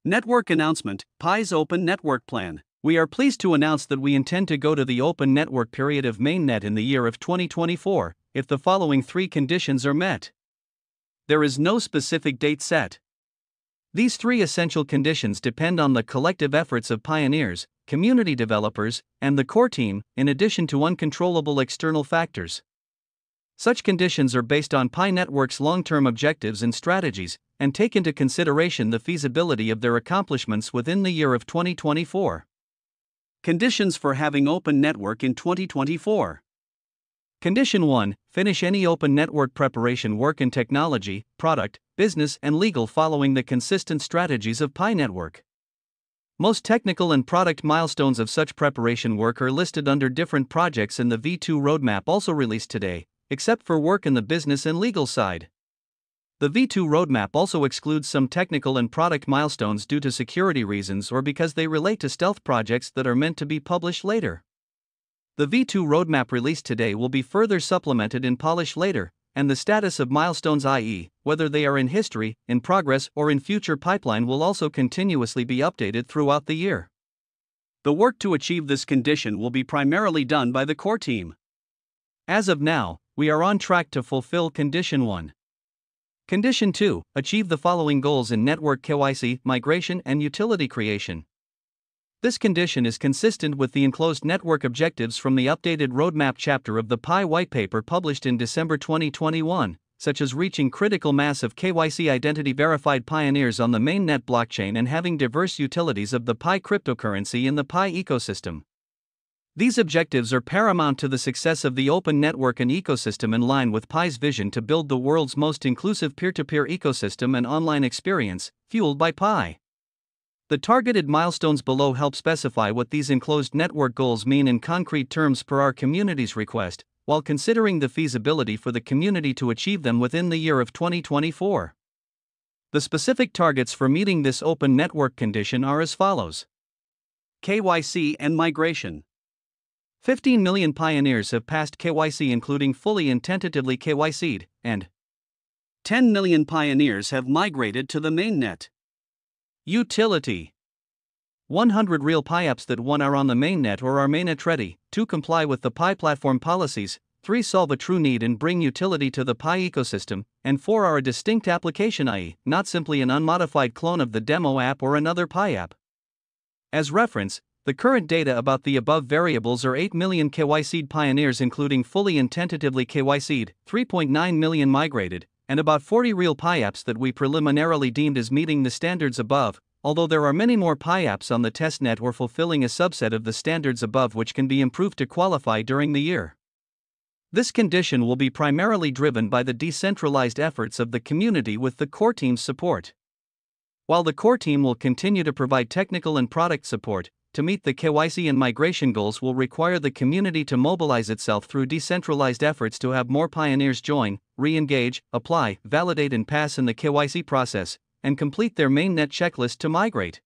Network announcement, Pi's Open Network Plan. We are pleased to announce that we intend to go to the open network period of Mainnet in the year of 2024, if the following three conditions are met. There is no specific date set. These three essential conditions depend on the collective efforts of pioneers, community developers, and the core team, in addition to uncontrollable external factors. Such conditions are based on Pi Network's long-term objectives and strategies, and take into consideration the feasibility of their accomplishments within the year of 2024. Conditions for having open network in 2024. Condition 1. Finish any open network preparation work in technology, product, business, and legal following the consistent strategies of Pi Network. Most technical and product milestones of such preparation work are listed under different projects in the V2 roadmap also released today, except for work in the business and legal side. The V2 roadmap also excludes some technical and product milestones due to security reasons or because they relate to stealth projects that are meant to be published later. The V2 roadmap released today will be further supplemented and polished later, and the status of milestones, i.e., whether they are in history, in progress, or in future pipeline, will also continuously be updated throughout the year. The work to achieve this condition will be primarily done by the core team. As of now, we are on track to fulfill Condition 1. Condition 2. Achieve the following goals in network KYC, migration, and utility creation. This condition is consistent with the enclosed network objectives from the updated roadmap chapter of the Pi whitepaper published in December 2021, such as reaching critical mass of KYC identity-verified pioneers on the Mainnet blockchain and having diverse utilities of the Pi cryptocurrency in the Pi ecosystem. These objectives are paramount to the success of the open network and ecosystem, in line with Pi's vision to build the world's most inclusive peer-to-peer ecosystem and online experience, fueled by Pi. The targeted milestones below help specify what these enclosed network goals mean in concrete terms per our community's request, while considering the feasibility for the community to achieve them within the year of 2024. The specific targets for meeting this open network condition are as follows. KYC and migration. 15 million pioneers have passed KYC, including fully and tentatively KYC'd, and 10 million pioneers have migrated to the mainnet. Utility. 100 real Pi apps that 1 are on the mainnet or are mainnet ready, 2 comply with the Pi platform policies, 3 solve a true need and bring utility to the Pi ecosystem, and 4 are a distinct application, i.e., not simply an unmodified clone of the demo app or another Pi app. As reference, the current data about the above variables are 8 million KYC'd pioneers, including fully and tentatively KYC'd, 3.9 million migrated, and about 40 real Pi apps that we preliminarily deemed as meeting the standards above, although there are many more Pi apps on the testnet or fulfilling a subset of the standards above which can be improved to qualify during the year. This condition will be primarily driven by the decentralized efforts of the community with the core team's support. While the core team will continue to provide technical and product support, to meet the KYC and migration goals will require the community to mobilize itself through decentralized efforts to have more pioneers join, re-engage, apply, validate and pass in the KYC process, and complete their mainnet checklist to migrate.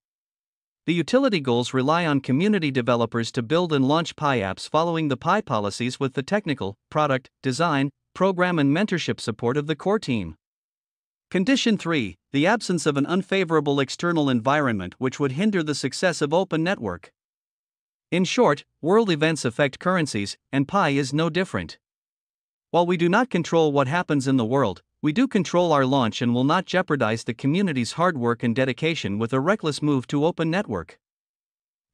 The utility goals rely on community developers to build and launch Pi apps following the Pi policies with the technical, product, design, program and mentorship support of the core team. Condition 3. The absence of an unfavorable external environment which would hinder the success of open network. In short, world events affect currencies, and Pi is no different. While we do not control what happens in the world, we do control our launch and will not jeopardize the community's hard work and dedication with a reckless move to open network.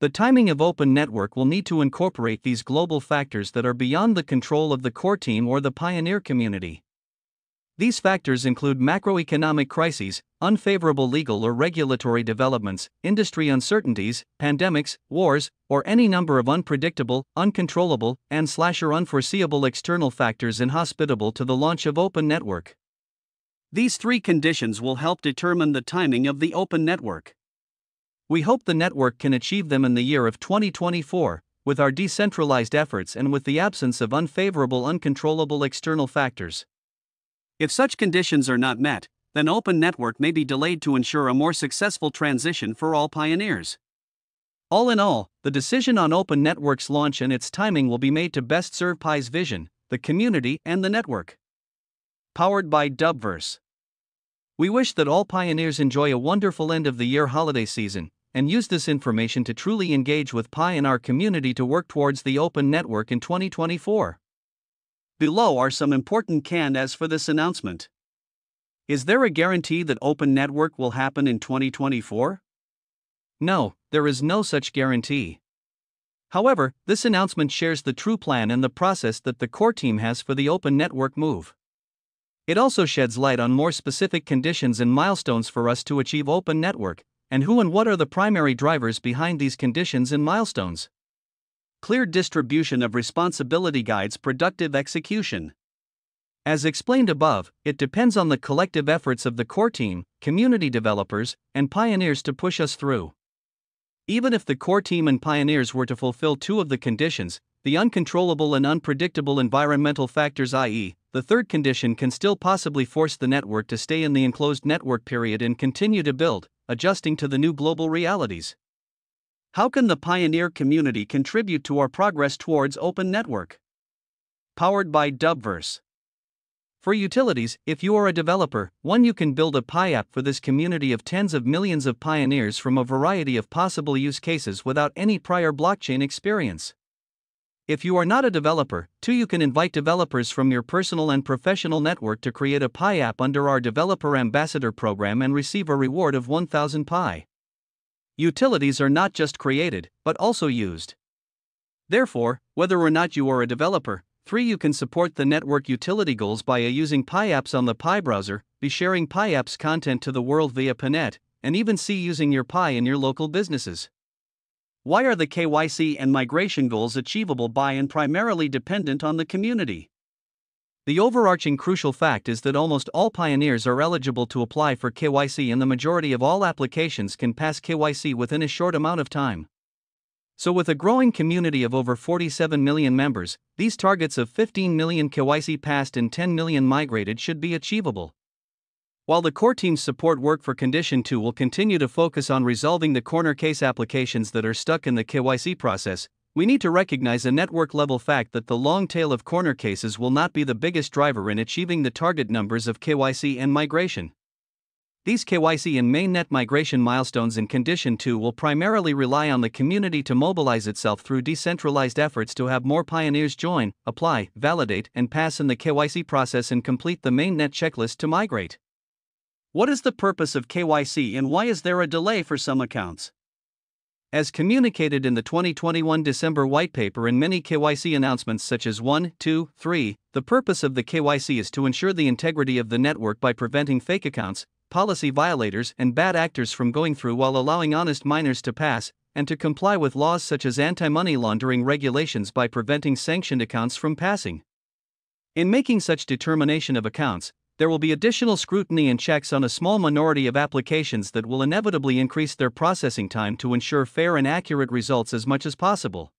The timing of open network will need to incorporate these global factors that are beyond the control of the core team or the pioneer community. These factors include macroeconomic crises, unfavorable legal or regulatory developments, industry uncertainties, pandemics, wars, or any number of unpredictable, uncontrollable, and/or unforeseeable external factors inhospitable to the launch of open network. These three conditions will help determine the timing of the open network. We hope the network can achieve them in the year of 2024, with our decentralized efforts and with the absence of unfavorable, uncontrollable external factors. If such conditions are not met, then open network may be delayed to ensure a more successful transition for all pioneers. All in all, the decision on open network's launch and its timing will be made to best serve Pi's vision, the community, and the network. Powered by Dubverse. We wish that all pioneers enjoy a wonderful end of the year holiday season, and use this information to truly engage with Pi in our community to work towards the open network in 2024. Below are some important can-as for this announcement. Is there a guarantee that open network will happen in 2024? No, there is no such guarantee. However, this announcement shares the true plan and the process that the core team has for the open network move. It also sheds light on more specific conditions and milestones for us to achieve open network, and who and what are the primary drivers behind these conditions and milestones. Clear distribution of responsibility guides productive execution. As explained above, it depends on the collective efforts of the core team, community developers, and pioneers to push us through. Even if the core team and pioneers were to fulfill two of the conditions, the uncontrollable and unpredictable environmental factors, i.e., the third condition, can still possibly force the network to stay in the enclosed network period and continue to build, adjusting to the new global realities. How can the pioneer community contribute to our progress towards open network? Powered by Dubverse. For utilities, if you are a developer, you can build a Pi app for this community of tens of millions of pioneers from a variety of possible use cases without any prior blockchain experience. If you are not a developer, you can invite developers from your personal and professional network to create a Pi app under our Developer Ambassador program and receive a reward of 1,000 Pi. Utilities are not just created, but also used. Therefore, whether or not you are a developer, you can support the network utility goals by using Pi apps on the Pi browser, be sharing Pi apps content to the world via Mainnet, and even using your Pi in your local businesses. Why are the KYC and migration goals achievable by and primarily dependent on the community? The overarching crucial fact is that almost all pioneers are eligible to apply for KYC, and the majority of all applications can pass KYC within a short amount of time. So with a growing community of over 47 million members, these targets of 15 million KYC passed and 10 million migrated should be achievable. While the core team's support work for Condition 2 will continue to focus on resolving the corner case applications that are stuck in the KYC process, we need to recognize a network-level fact that the long tail of corner cases will not be the biggest driver in achieving the target numbers of KYC and migration. These KYC and mainnet migration milestones in Condition 2 will primarily rely on the community to mobilize itself through decentralized efforts to have more pioneers join, apply, validate, and pass in the KYC process and complete the mainnet checklist to migrate. What is the purpose of KYC and why is there a delay for some accounts? As communicated in the 2021 December white paper and many KYC announcements such as 1, 2, 3, the purpose of the KYC is to ensure the integrity of the network by preventing fake accounts, policy violators, and bad actors from going through while allowing honest miners to pass, and to comply with laws such as anti-money laundering regulations by preventing sanctioned accounts from passing. In making such determination of accounts, there will be additional scrutiny and checks on a small minority of applications that will inevitably increase their processing time to ensure fair and accurate results as much as possible.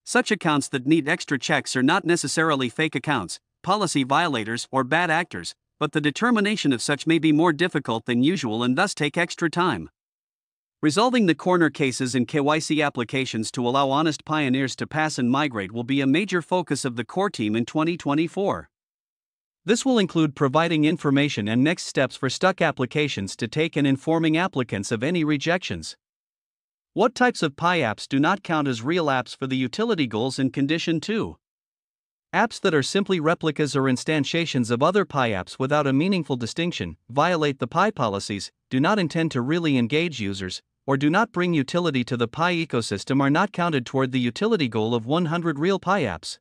Such accounts that need extra checks are not necessarily fake accounts, policy violators, or bad actors, but the determination of such may be more difficult than usual and thus take extra time. Resolving the corner cases in KYC applications to allow honest pioneers to pass and migrate will be a major focus of the core team in 2024. This will include providing information and next steps for stuck applications to take and informing applicants of any rejections. What types of Pi apps do not count as real apps for the utility goals in Condition 2? Apps that are simply replicas or instantiations of other Pi apps without a meaningful distinction, violate the Pi policies, do not intend to really engage users, or do not bring utility to the Pi ecosystem are not counted toward the utility goal of 100 real Pi apps.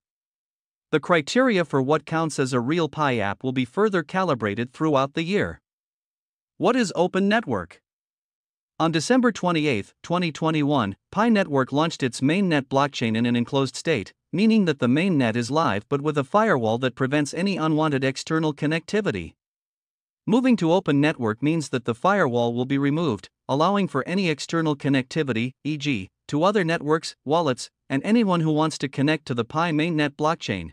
The criteria for what counts as a real Pi app will be further calibrated throughout the year. What is Open Network? On December 28, 2021, Pi Network launched its mainnet blockchain in an enclosed state, meaning that the mainnet is live but with a firewall that prevents any unwanted external connectivity. Moving to Open Network means that the firewall will be removed, allowing for any external connectivity, e.g., to other networks, wallets, and anyone who wants to connect to the Pi mainnet blockchain.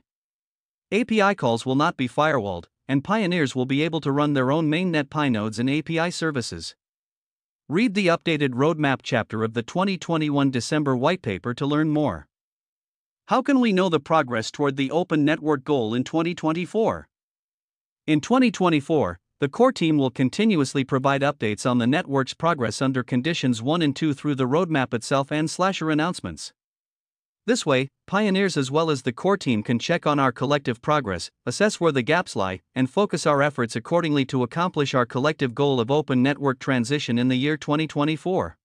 API calls will not be firewalled, and pioneers will be able to run their own mainnet Pi nodes and API services. Read the updated roadmap chapter of the 2021 December white paper to learn more. How can we know the progress toward the open network goal in 2024? In 2024, The core team will continuously provide updates on the network's progress under conditions 1 and 2 through the roadmap itself and slasher announcements. This way, pioneers as well as the core team can check on our collective progress, assess where the gaps lie, and focus our efforts accordingly to accomplish our collective goal of open network transition in the year 2024.